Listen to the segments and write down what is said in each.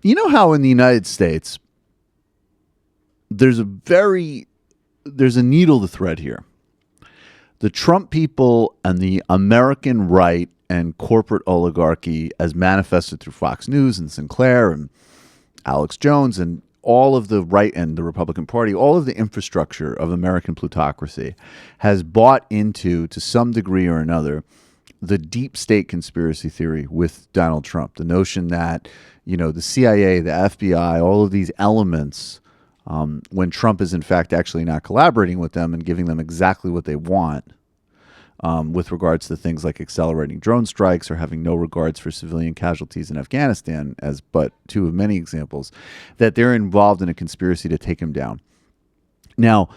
You know how in the United States, there's a needle to thread here. The Trump people and the American right and corporate oligarchy, as manifested through Fox News and Sinclair and Alex Jones and all of the right and the Republican Party, all of the infrastructure of American plutocracy has bought into, to some degree or another, the deep state conspiracy theory with Donald Trump. The notion that, the CIA, the FBI, all of these elements, when Trump is in fact actually not collaborating with them and giving them exactly what they want, with regards to things like accelerating drone strikes or having no regards for civilian casualties in Afghanistan, as but two of many examples, that they're involved in a conspiracy to take him down. Now,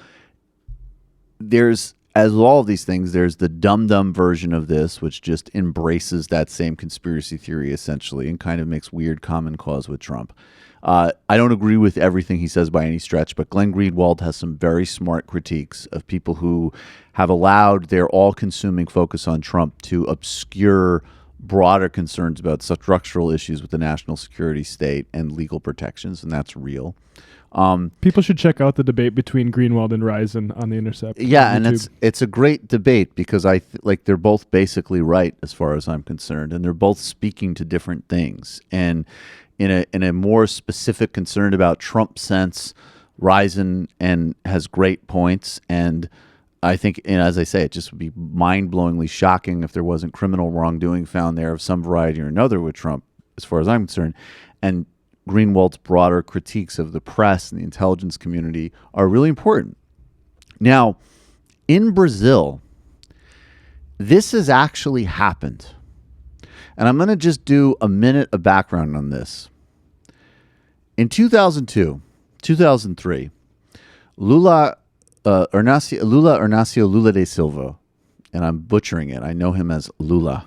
as with all of these things, there's the dumb version of this, which just embraces that same conspiracy theory essentially and kind of makes weird common cause with Trump. I don't agree with everything he says by any stretch, but Glenn Greenwald has some very smart critiques of people who have allowed their all-consuming focus on Trump to obscure broader concerns about structural issues with the national security state and legal protections, and that's real. People should check out the debate between Greenwald and Risen on the Intercept. Yeah, and it's a great debate because they're both basically right as far as I'm concerned, and they're both speaking to different things. And in a more specific concern about Trump sense, Risen and has great points, and I think, and as I say, it just would be mind-blowingly shocking if there wasn't criminal wrongdoing found there of some variety or another with Trump, as far as I'm concerned. And Greenwald's broader critiques of the press and the intelligence community are really important. Now, in Brazil, this has actually happened. And I'm going to just do a minute of background on this. In 2002, 2003, Lula Inácio Lula de Silva, and I'm butchering it, I know him as Lula,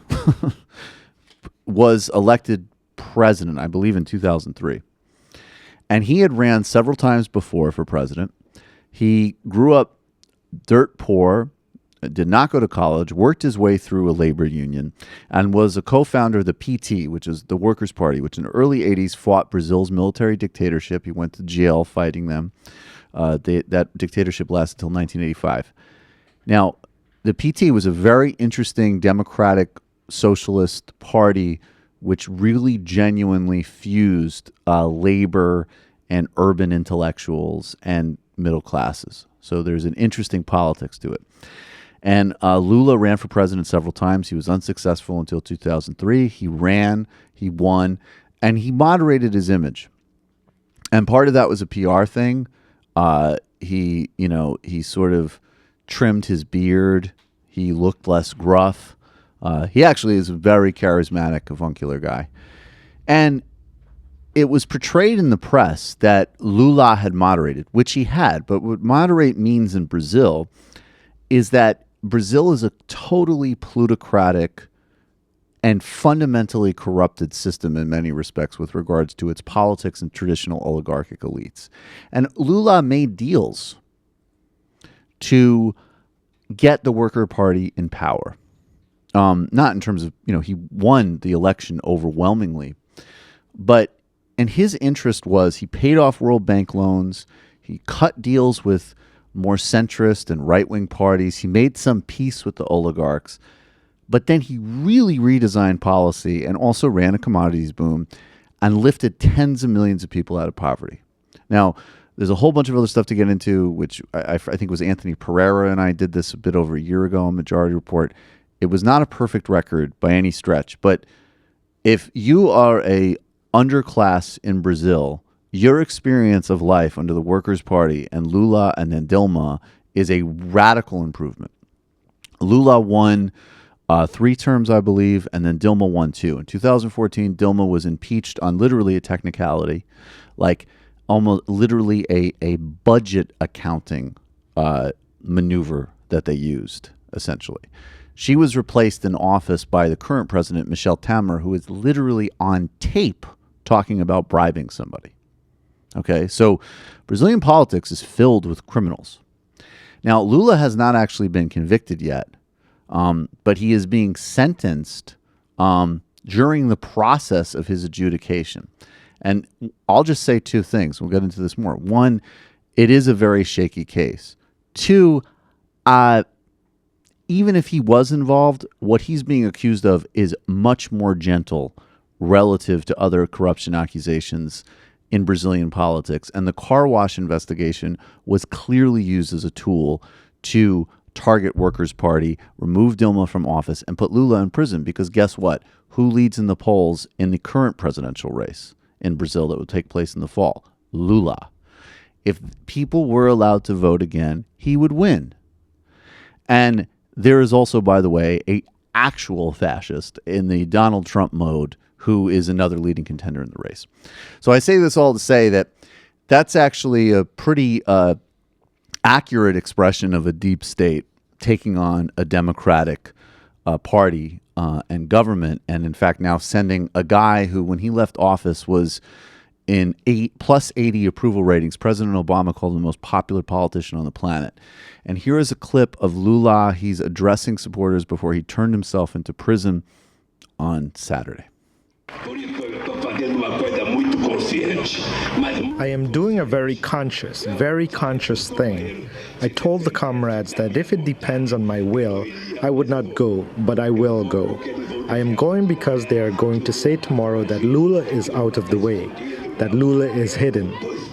was elected president, I believe, in 2003. And he had ran several times before for president. He grew up dirt poor, did not go to college, worked his way through a labor union, and was a co-founder of the PT, which is the Workers' Party, which in the early 80s fought Brazil's military dictatorship. He went to jail fighting them. That dictatorship lasted until 1985. Now, the PT was a very interesting democratic socialist party which really genuinely fused labor and urban intellectuals and middle classes. So there's an interesting politics to it. And Lula ran for president several times. He was unsuccessful until 2003. He ran, he won, and he moderated his image. And part of that was a PR thing. He sort of trimmed his beard. He looked less gruff. He actually is a very charismatic, avuncular guy. And it was portrayed in the press that Lula had moderated, which he had. But what moderate means in Brazil is that Brazil is a totally plutocratic and fundamentally corrupted system in many respects with regards to its politics and traditional oligarchic elites. And Lula made deals to get the Worker Party in power. Not in terms of, he won the election overwhelmingly, and his interest was he paid off World Bank loans, he cut deals with more centrist and right-wing parties, he made some peace with the oligarchs, but then he really redesigned policy and also ran a commodities boom and lifted tens of millions of people out of poverty. Now, there's a whole bunch of other stuff to get into, which I think was Anthony Pereira and I did this a bit over a year ago on Majority Report. It was not a perfect record by any stretch, but if you are a underclass in Brazil, your experience of life under the Workers' Party and Lula and then Dilma is a radical improvement. Lula won 3 terms, I believe, and then Dilma won 2. In 2014, Dilma was impeached on literally a technicality, like almost literally a budget accounting maneuver that they used, essentially. She was replaced in office by the current president, Michel Temer, who is literally on tape talking about bribing somebody. Okay, so Brazilian politics is filled with criminals. Now, Lula has not actually been convicted yet, but he is being sentenced during the process of his adjudication. And I'll just say two things. We'll get into this more. One, it is a very shaky case. Two, even if he was involved, what he's being accused of is much more gentle relative to other corruption accusations in Brazilian politics. And the car wash investigation was clearly used as a tool to target Workers' Party, remove Dilma from office, and put Lula in prison. Because guess what? Who leads in the polls in the current presidential race in Brazil that would take place in the fall? Lula. If people were allowed to vote again, he would win. And there is also, by the way, an actual fascist in the Donald Trump mode who is another leading contender in the race. So I say this all to say that that's actually a pretty accurate expression of a deep state taking on a democratic party and government, and in fact now sending a guy who, when he left office, was in plus 80 approval ratings. President Obama called him the most popular politician on the planet. And here is a clip of Lula. He's addressing supporters before he turned himself into prison on Saturday. I am doing a very conscious thing. I told the comrades that if it depends on my will, I would not go, but I will go. I am going because they are going to say tomorrow that Lula is out of the way, that Lula is hidden.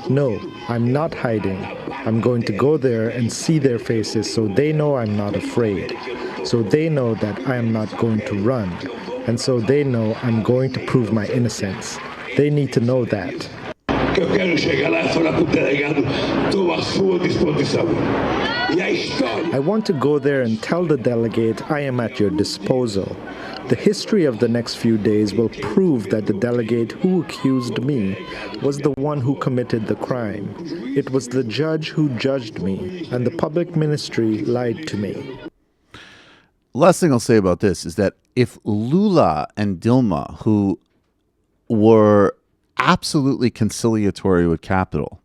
No, I'm not hiding. I'm going to go there and see their faces so they know I'm not afraid, so they know that I am not going to run, and so they know I'm going to prove my innocence. They need to know that. I want to go there and tell the delegate I am at your disposal. The history of the next few days will prove that the delegate who accused me was the one who committed the crime. It was the judge who judged me, and the public ministry lied to me. Last thing I'll say about this is that if Lula and Dilma, who were absolutely conciliatory with capital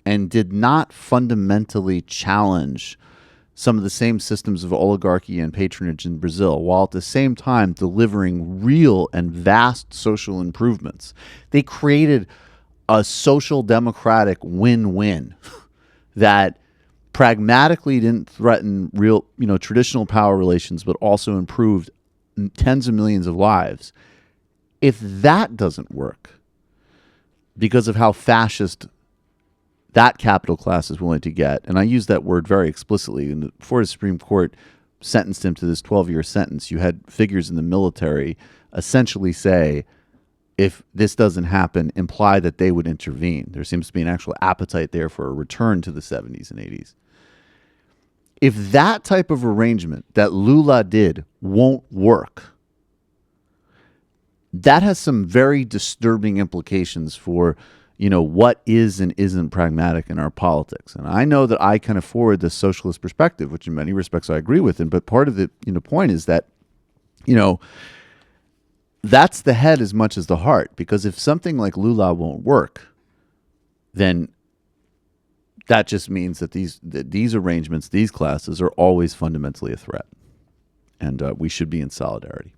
and did not fundamentally challenge some of the same systems of oligarchy and patronage in Brazil, while at the same time delivering real and vast social improvements, they created a social democratic win-win that pragmatically didn't threaten real, traditional power relations, but also improved tens of millions of lives. If that doesn't work, because of how fascist that capital class is willing to get, and I use that word very explicitly, and before the Supreme Court sentenced him to this 12-year sentence, you had figures in the military essentially say, if this doesn't happen, imply that they would intervene. There seems to be an actual appetite there for a return to the 70s and 80s. If that type of arrangement that Lula did won't work, that has some very disturbing implications for, what is and isn't pragmatic in our politics. And I know that I kind of forward this socialist perspective, which in many respects I agree with. But part of the point is that, that's the head as much as the heart. Because if something like Lula won't work, then that just means that these arrangements, these classes are always fundamentally a threat. And we should be in solidarity.